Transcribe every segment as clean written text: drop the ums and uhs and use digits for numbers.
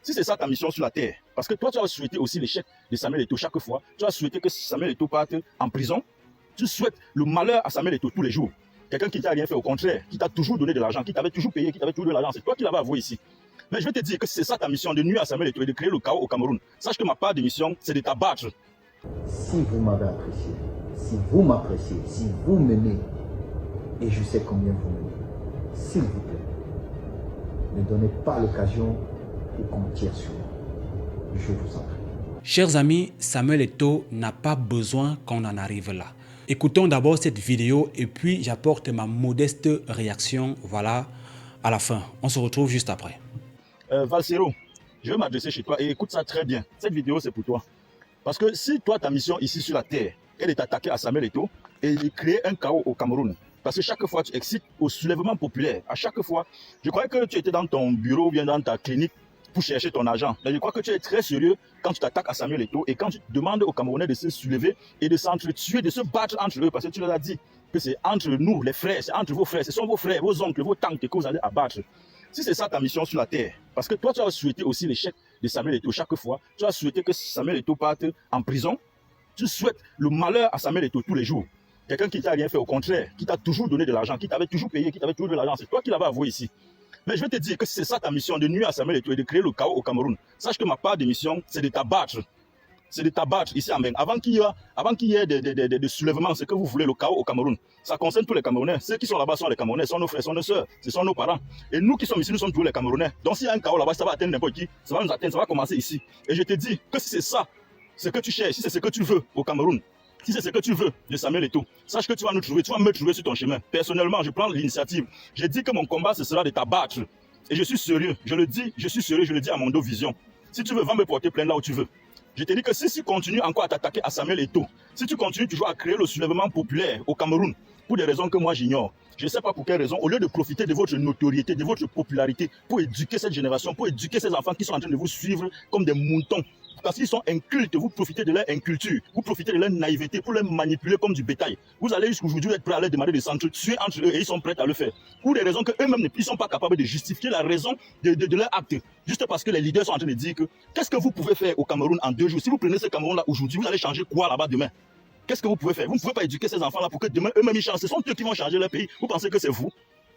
Si c'est ça ta mission sur la terre, parce que toi tu as souhaité aussi l'échec de Samuel Eto'o chaque fois, tu as souhaité que Samuel Eto'o parte en prison, tu souhaites le malheur à Samuel Eto'o tous les jours. Quelqu'un qui t'a rien fait, au contraire, qui t'a toujours donné de l'argent, qui t'avait toujours payé, qui t'avait toujours donné de l'argent, c'est toi qui l'avais avoué ici. Mais je vais te dire que si c'est ça ta mission, de nuire à Samuel Eto'o et de créer le chaos au Cameroun, sache que ma part de mission, c'est de t'abattre. Si vous m'avez apprécié, si vous m'appréciez, si vous m'aimez, et je sais combien vous m'aimez, s'il vous plaît, ne donnez pas l'occasion pour qu'on tire sur moi. Je vous en prie. Chers amis, Samuel Eto'o n'a pas besoin qu'on en arrive là. Écoutons d'abord cette vidéo et puis j'apporte ma modeste réaction, voilà, à la fin. On se retrouve juste après. Valsero, je vais m'adresser chez toi et écoute ça très bien. Cette vidéo, c'est pour toi. Parce que si toi, ta mission ici sur la terre, elle est d'attaquer à Samuel Eto'o et de créer un chaos au Cameroun, parce que chaque fois, tu excites au soulèvement populaire. À chaque fois, je croyais que tu étais dans ton bureau ou bien dans ta clinique pour chercher ton argent. Mais je crois que tu es très sérieux quand tu t'attaques à Samuel Eto'o et quand tu demandes aux Camerounais de se soulever et de s'entretuer, de se battre entre eux. Parce que tu leur as dit que c'est entre nous, les frères, c'est entre vos frères, ce sont vos frères, vos oncles, vos tantes que vous allez abattre. Si c'est ça ta mission sur la terre, parce que toi, tu as souhaité aussi l'échec de Samuel Eto'o chaque fois, tu as souhaité que Samuel Eto'o parte en prison, tu souhaites le malheur à Samuel Eto'o tous les jours. Quelqu'un qui t'a rien fait, au contraire, qui t'a toujours donné de l'argent, qui t'avait toujours payé, qui t'avait toujours donné de l'argent, c'est toi qui l'avais avoué ici. Mais je vais te dire que si c'est ça ta mission, de nuire à Samuel Eto'o et de créer le chaos au Cameroun, sache que ma part de mission, c'est de t'abattre. C'est de t'abattre ici à Meng. Avant qu'il y ait des soulèvements, ce que vous voulez, le chaos au Cameroun, ça concerne tous les Camerounais. Ceux qui sont là-bas sont les Camerounais, sont nos frères, sont nos sœurs, ce sont nos parents. Et nous qui sommes ici, nous sommes tous les Camerounais. Donc s'il y a un chaos là-bas, ça va atteindre n'importe qui, ça va nous atteindre, ça va commencer ici. Et je te dis que si c'est ça, ce que tu cherches, si c'est ce que tu veux au Cameroun, si c'est ce que tu veux de Samuel Eto'o, sache que tu vas nous trouver, tu vas me trouver sur ton chemin. Personnellement, je prends l'initiative. J'ai dit que mon combat, ce sera de t'abattre. Et je suis sérieux, je le dis, je suis sérieux, je le dis à mon dos vision. Si tu veux, va me porter plainte là où tu veux. Je te dis que si tu continues encore à t'attaquer à Samuel Eto'o, si tu continues toujours à créer le soulèvement populaire au Cameroun, pour des raisons que moi j'ignore, je ne sais pas pour quelles raisons, au lieu de profiter de votre notoriété, de votre popularité, pour éduquer cette génération, pour éduquer ces enfants qui sont en train de vous suivre comme des moutons, parce qu'ils sont incultes, vous profitez de leur inculture, vous profitez de leur naïveté pour les manipuler comme du bétail. Vous allez jusqu'aujourd'hui être prêt à leur demander de s'entretuer entre eux et ils sont prêts à le faire. Pour des raisons qu'eux-mêmes ne sont pas capables de justifier la raison de leur acte. Juste parce que les leaders sont en train de dire que qu'est-ce que vous pouvez faire au Cameroun en 2 jours? Si vous prenez ce Cameroun-là aujourd'hui, vous allez changer quoi là-bas demain? Qu'est-ce que vous pouvez faire? Vous ne pouvez pas éduquer ces enfants-là pour que demain eux-mêmes ils changent. Ce sont eux qui vont changer leur pays. Vous pensez que c'est vous?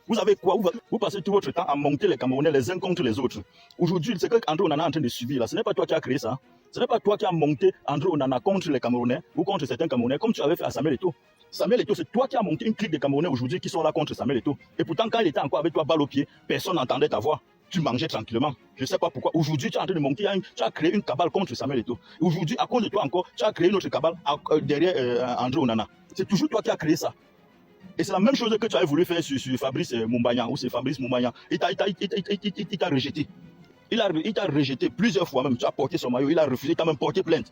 Vous avez quoi? Vous passez tout votre temps à monter les Camerounais les uns contre les autres. Aujourd'hui, c'est que André Onana est en train de subir là. Ce n'est pas toi qui as créé ça. Ce n'est pas toi qui as monté André Onana contre les Camerounais ou contre certains Camerounais comme tu avais fait à Samuel Eto'o. Samuel Eto'o, c'est toi qui as monté une clique de Camerounais aujourd'hui qui sont là contre Samuel Eto'o. Et pourtant, quand il était encore avec toi, balle au pied, personne n'entendait ta voix. Tu mangeais tranquillement. Je ne sais pas pourquoi. Aujourd'hui, tu es en train de monter, tu as créé une cabale contre Samuel Eto'o. Aujourd'hui, à cause de toi encore, tu as créé une autre cabale derrière André Onana. C'est toujours toi qui as créé ça. Et c'est la même chose que tu avais voulu faire sur Fabrice Moumbagnan ou sur Fabrice Moumbagnan. Il t'a rejeté. Il t'a rejeté plusieurs fois même. Tu as porté son maillot, il a refusé, il t'a même porté plainte.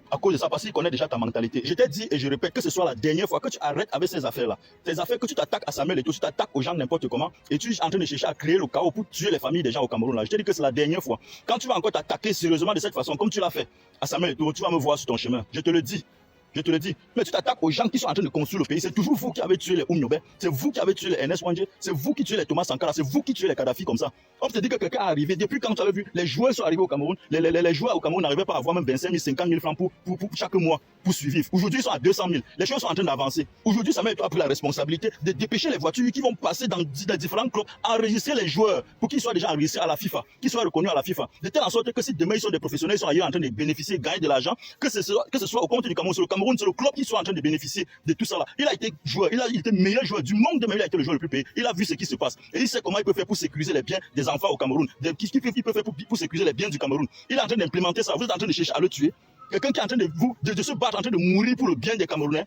À cause de ça, parce qu'il connaît déjà ta mentalité. Je t'ai dit et je répète que ce soit la dernière fois que tu arrêtes avec ces affaires-là. Ces affaires que tu t'attaques à Samuel Eto'o, tu t'attaques aux gens n'importe comment et tu es en train de chercher à créer le chaos pour tuer les familles des gens au Cameroun. Là. Je t'ai dit que c'est la dernière fois. Quand tu vas encore t'attaquer sérieusement de cette façon, comme tu l'as fait à Samuel Eto'o, tu vas me voir sur ton chemin. Je te le dis. Je te le dis. Mais tu t'attaques aux gens qui sont en train de construire le pays. C'est toujours vous qui avez tué les Oumniobé. C'est vous qui avez tué les NS Wandje. C'est vous qui tuez les Thomas Sankara. C'est vous qui tuez les Kadhafi comme ça. On te dit que quelqu'un est arrivé. Depuis quand tu avais vu, les joueurs sont arrivés au Cameroun. Les joueurs au Cameroun n'arrivaient pas à avoir même 25 000, 50 000 francs pour chaque mois pour survivre. Aujourd'hui, ils sont à 200 000. Les choses sont en train d'avancer. Aujourd'hui, Samuel Eto'o a pris la responsabilité de dépêcher les voitures qui vont passer dans différents clubs, enregistrer les joueurs pour qu'ils soient déjà enregistrés à la FIFA, qu'ils soient reconnus à la FIFA. De telle sorte que si demain ils sont des professionnels, ils sont ailleurs en train de bénéficier, gagner de l'argent, que ce soit au compte du Cameroun, c'est le Cameroun, c'est le club qui soit en train de bénéficier de tout ça là. Il a été joueur, il était meilleur joueur du monde, mais il a été le joueur le plus payé. Il a vu ce qui se passe et il sait comment il peut faire pour sécuriser les biens des enfants au Cameroun. Qu'est-ce qu'il peut faire pour sécuriser les biens du Cameroun? Il est en train d'implémenter ça. Vous êtes en train de chercher à le tuer. Quelqu'un qui est en train de se battre, en train de mourir pour le bien des Camerounais.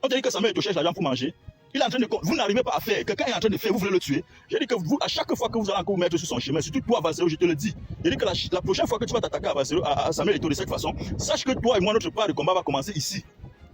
On te dit que Samuel Eto'o cherche l'argent pour manger. Il est en train de, vous n'arrivez pas à faire. Quelqu'un est en train de faire, vous voulez le tuer. J'ai dit que vous, à chaque fois que vous allez encore vous mettre sur son chemin, surtout toi, Valsero, je te le dis. J'ai dit que la prochaine fois que tu vas t'attaquer à Samuel Eto'o de cette façon, sache que toi et moi, notre part de combat va commencer ici.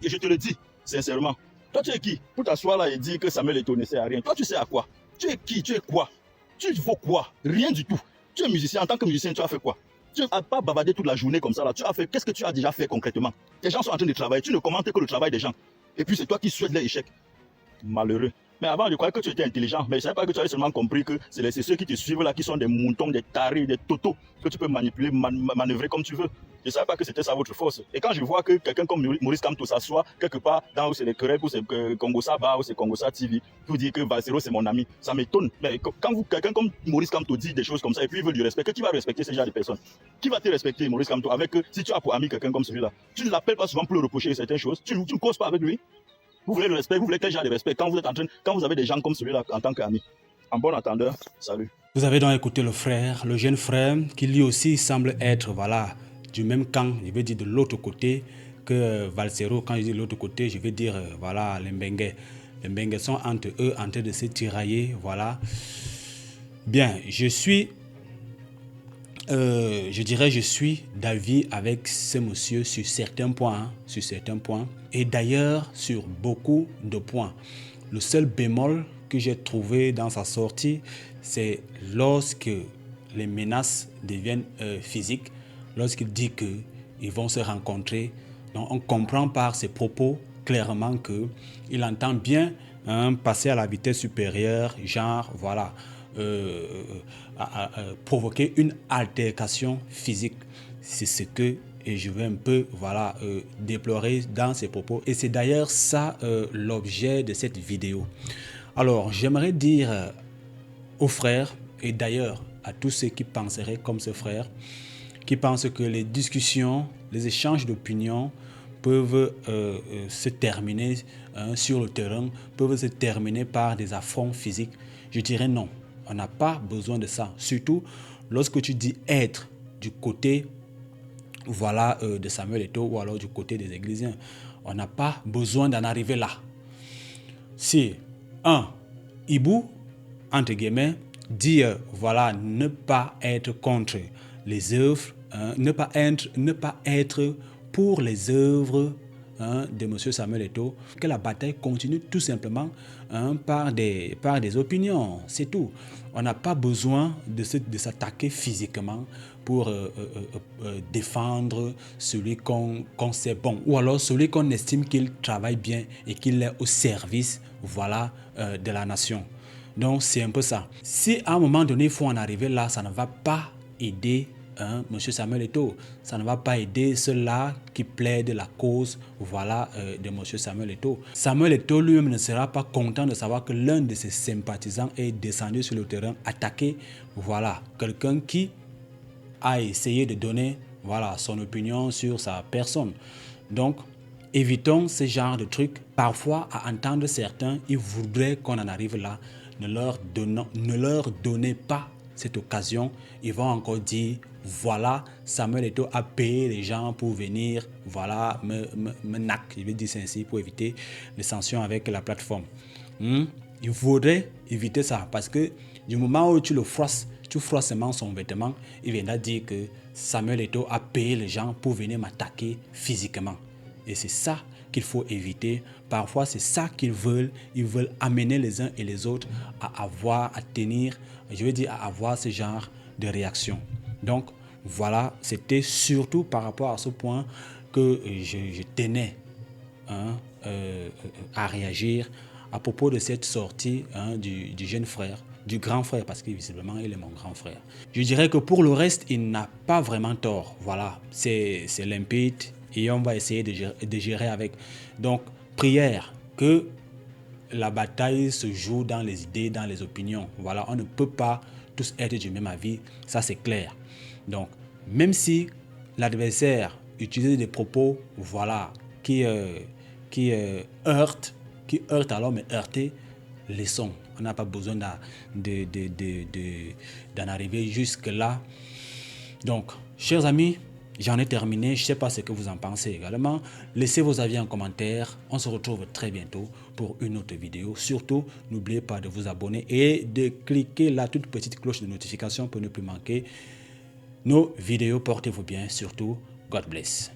Et je te le dis, sincèrement. Toi, tu es qui pour t'asseoir là et dire que Samuel Eto'o ne sert à rien? Toi, tu sais à quoi? Tu es qui? Tu es quoi? Tu vaux quoi? Rien du tout. Tu es musicien. En tant que musicien, tu as fait quoi? Tu n'as pas bavardé toute la journée comme ça là. Tu as fait, qu'est-ce que tu as déjà fait concrètement? Les gens sont en train de travailler. Tu ne commentes que le travail des gens. Et puis c'est toi qui souhaites l'échec. Malheureux. Mais avant, je croyais que tu étais intelligent. Mais je ne savais pas que tu avais seulement compris que c'est ceux qui te suivent là qui sont des moutons, des tarés, des totos, que tu peux manipuler, manœuvrer comme tu veux. Je ne savais pas que c'était ça votre force. Et quand je vois que quelqu'un comme Maurice Kamto s'assoit quelque part dans où c'est les querelles, où c'est Congo Saba, où c'est Congo Sa TV, pour dire que Valsero c'est mon ami, ça m'étonne. Mais quand quelqu'un comme Maurice Kamto dit des choses comme ça et puis il veut du respect, qui va respecter ce genre de personnes? Qui va te respecter, Maurice Kamto, avec si tu as pour ami quelqu'un comme celui-là? Tu ne l'appelles pas souvent pour le reprocher certaines choses, tu ne causes pas avec lui. Vous voulez le respect, vous voulez quel genre de respect quand vous avez des gens comme celui-là en tant qu'ami? En bon entendeur, salut. Vous avez donc écouté le frère, le jeune frère, qui lui aussi semble être, voilà, du même camp, je vais dire de l'autre côté que Valsero. Quand je dis de l'autre côté, je vais dire, voilà, les Mbengue. Les Mbengue sont entre eux en train de se tirailler, voilà. Bien, je dirais, je suis d'avis avec ce monsieur sur certains points, et d'ailleurs sur beaucoup de points. Le seul bémol que j'ai trouvé dans sa sortie, c'est lorsque les menaces deviennent physiques, lorsqu'il dit qu'ils vont se rencontrer. Donc on comprend par ses propos clairement qu'il entend bien passer à la vitesse supérieure, genre voilà, provoquer une altercation physique. C'est ce que et je vais un peu voilà, déplorer dans ses propos. Et c'est d'ailleurs ça l'objet de cette vidéo. Alors, j'aimerais dire aux frères, et d'ailleurs à tous ceux qui penseraient comme ce frère, qui pensent que les discussions, les échanges d'opinions peuvent se terminer sur le terrain, peuvent se terminer par des affronts physiques. Je dirais non, on n'a pas besoin de ça. Surtout lorsque tu dis être du côté voilà, de Samuel Eto'o ou alors du côté des Églisiens. On n'a pas besoin d'en arriver là. Si Ibou, entre guillemets, dit voilà, ne pas être contre les œuvres, ne pas être pour les œuvres de M. Samuel Eto'o, que la bataille continue tout simplement par des opinions, c'est tout. On n'a pas besoin de s'attaquer physiquement pour défendre celui qu'on sait bon, ou alors celui qu'on estime qu'il travaille bien et qu'il est au service voilà, de la nation. Donc c'est un peu ça. Si à un moment donné il faut en arriver là, ça ne va pas aider M. Samuel Eto'o, ça ne va pas aider ceux-là qui plaident la cause voilà, de M. Samuel Eto'o. Samuel Eto'o lui-même ne sera pas content de savoir que l'un de ses sympathisants est descendu sur le terrain, attaqué voilà, quelqu'un qui a essayé de donner voilà, son opinion sur sa personne. Donc, évitons ce genre de trucs. Parfois, à entendre certains, ils voudraient qu'on en arrive là. Ne leur donnez pas cette occasion. Ils vont encore dire, voilà, Samuel Eto'o a payé les gens pour venir, voilà, me nac, je vais dire ça ainsi, pour éviter les sanctions avec la plateforme. Il faudrait éviter ça, parce que du moment où tu froisses seulement son vêtement, il viendra dire que Samuel Eto'o a payé les gens pour venir m'attaquer physiquement. Et c'est ça qu'il faut éviter. Parfois, c'est ça qu'ils veulent. Ils veulent amener les uns et les autres à avoir ce genre de réaction. Donc, voilà, c'était surtout par rapport à ce point que je tenais à réagir à propos de cette sortie du jeune frère, du grand frère, parce que visiblement, il est mon grand frère. Je dirais que pour le reste, il n'a pas vraiment tort. Voilà, c'est limpide et on va essayer de gérer avec. Donc, prière, que la bataille se joue dans les idées, dans les opinions. Voilà, on ne peut pas tous être du même avis, ça c'est clair. Donc, même si l'adversaire utilise des propos, voilà, qui heurtent alors, mais heurter, laissons. On n'a pas besoin d'en arriver jusque-là. Donc, chers amis, j'en ai terminé. Je ne sais pas ce que vous en pensez également. Laissez vos avis en commentaire. On se retrouve très bientôt pour une autre vidéo. Surtout, n'oubliez pas de vous abonner et de cliquer la toute petite cloche de notification pour ne plus manquer nos vidéos. Portez-vous bien. Surtout, God bless.